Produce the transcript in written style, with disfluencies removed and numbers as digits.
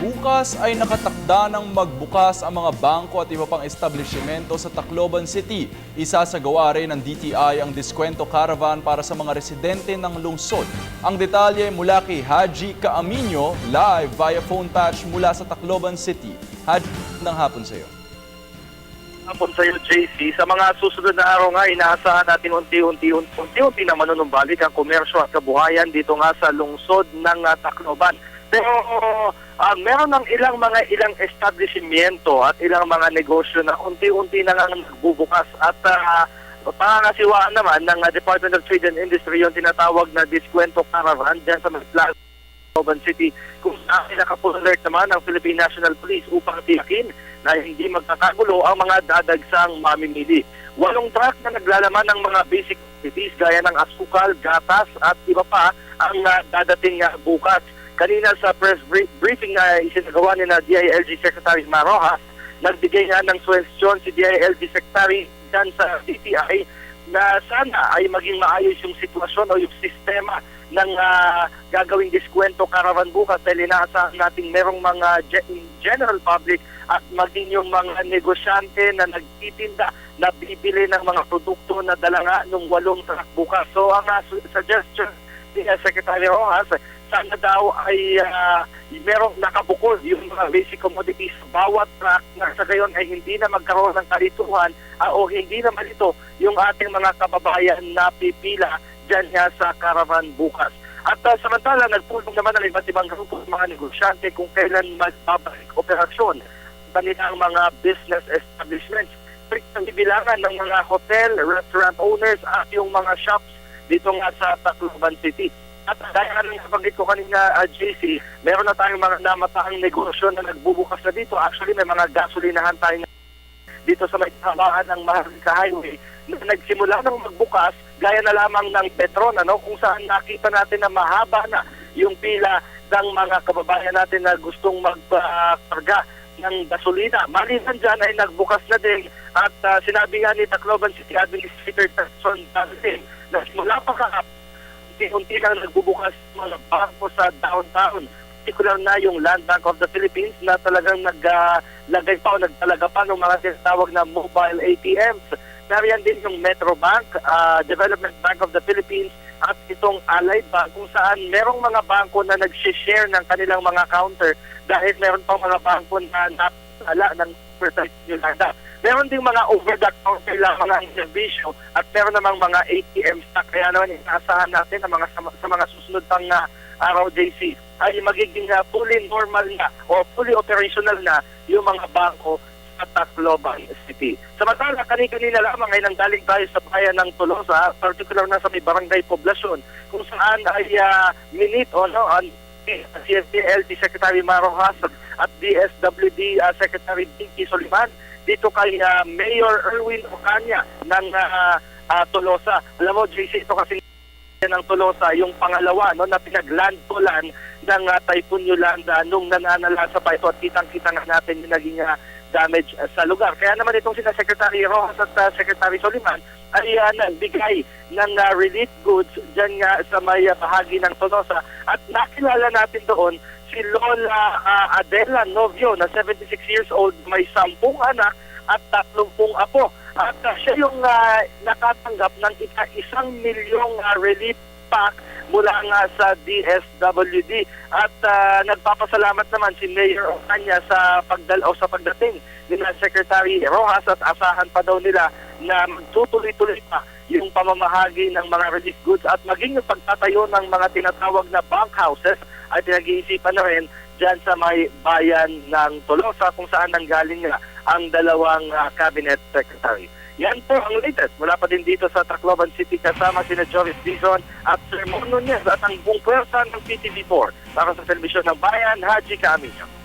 Bukas ay nakatakda ng magbukas ang mga bangko at iba pang establishmento sa Tacloban City. Isasagawa rin ng DTI ang Diskwento Caravan para sa mga residente ng lungsod. Ang detalye mula kay Haji Caaminio, live via phone patch mula sa Tacloban City. Haji, ng hapon sa iyo. Hapon sa iyo, JC. Sa mga susunod na araw nga, inaasahan natin unti-unti na manunumbalik ang komersyo at kabuhayan dito nga sa lungsod ng Tacloban. Pero meron ng ilang establishmento at ilang mga negosyo na unti-unti na nga nagbubukas at pangangasiwaan naman ng Department of Trade and Industry yung tinatawag na Diskwento Caravan dyan sa Tacloban City, kung saan nakapull-alert naman ang Philippine National Police upang tiyakin na hindi magkakagulo ang mga dadagsang mamimili. 8 truck na naglalaman ng mga basic necessities gaya ng asukal, gatas at iba pa ang dadating bukas. Kanina sa press briefing na isinagawa ni na DILG Secretary Marojas, nagbigay nga ng suwestyon si DILG Secretary dyan sa DTI na sana ay maging maayos yung sitwasyon o yung sistema ng gagawing diskwento caravan bukas dahil inaasahan natin merong mga general public at maging yung mga negosyante na nagtitinda na bibili ng mga produkto na dala nga ng 8 truck bukas. So ang suggestion ni Secretary Rojas, sana daw ay merong nakabukod yung mga basic commodities sa bawat truck na sa gayon ay hindi na magkaroon ng kalituhan o hindi na malito yung ating mga kababayan na pipila dyan nga sa caravan bukas. At samantala, nagpulong naman ng iba't ibang grupo ng mga negosyante kung kailan magbabalik operasyon kanilang mga business establishments. Ang bibilangan ng mga hotel, restaurant owners at yung mga shops dito nga sa Tacloban City. At dahil nga nabanggit ko kanina, JC, meron na tayong mga namataang negosyo na nagbubukas na dito. Actually, may mga gasolinahan tayo dito sa may kahabaan ng Maharlika Highway na nagsimula ng magbukas gaya na lamang ng Petron, kung saan nakita natin na mahaba na yung pila ng mga kababayan natin na gustong magkarga ng gasolina. Maliban dyan ay nagbukas na din at sinabi nga ni Tacloban City Administrator Person David na simula pa unti-unti lang nagbubukas mga bangko sa downtown. Particular na yung Land Bank of the Philippines na talagang naglagay pa o nagtalaga pa ng mga tinatawag na mobile ATMs. Nariyan din yung Metro Bank, Development Bank of the Philippines at itong Allied Bank kung saan merong mga bangko na nag-share ng kanilang mga counter dahil meron pang mga bangko na napala ng precise Yolanda. Meron ding mga over-the-counter lang mga servisyo at meron namang mga ATM stock. Kaya naman inaasahan natin na sa mga susunod pang araw, JC, ay magiging fully normal na o fully operational na yung mga bangko sa Tacloban City. Samantala, kanina lamang ay nanggaling tayo sa bayan ng Tolosa, particular na sa may barangay poblasyon, kung saan ay minute ang CFDLT Secretary Marojas at DSWD Secretary Dinky Soliman dito kay Mayor Erwin Ocaña ng Tolosa. Alam mo, JC, ito kasi ng Tolosa, yung pangalawa na pinaglandfallan ng Typhoon Yolanda nung nananalasa pa ito at kitang-kita nga natin yung naging damage sa lugar. Kaya naman itong sina Secretary Rojas at Secretary Soliman ay nagbigay ng relief goods dyan nga sa may bahagi ng Tolosa at nakilala natin doon si Lola Adela Novio na 76 years old, may 10 anak at 30 apo. At siya yung nakatanggap ng 1 milyong relief pack mula nga sa DSWD. At nagpapasalamat naman si Mayor Ocaña sa pagdating ni Secretary Rojas at asahan pa daw nila na magtutuloy-tuloy pa yung pamamahagi ng mga relief goods at maging yung pagtatayo ng mga tinatawag na bunk houses ay pinag-iisipan na rin dyan sa may bayan ng Tolosa kung saan nanggaling nga ang dalawang cabinet secretary. Yan po ang latest. Mula pa din dito sa Tacloban City kasama sina Joris Dizon at Sir Mon Nunez at ang buong pwersa ng PTV4 para sa Telebisyon ng Bayan, Haji Caaminio.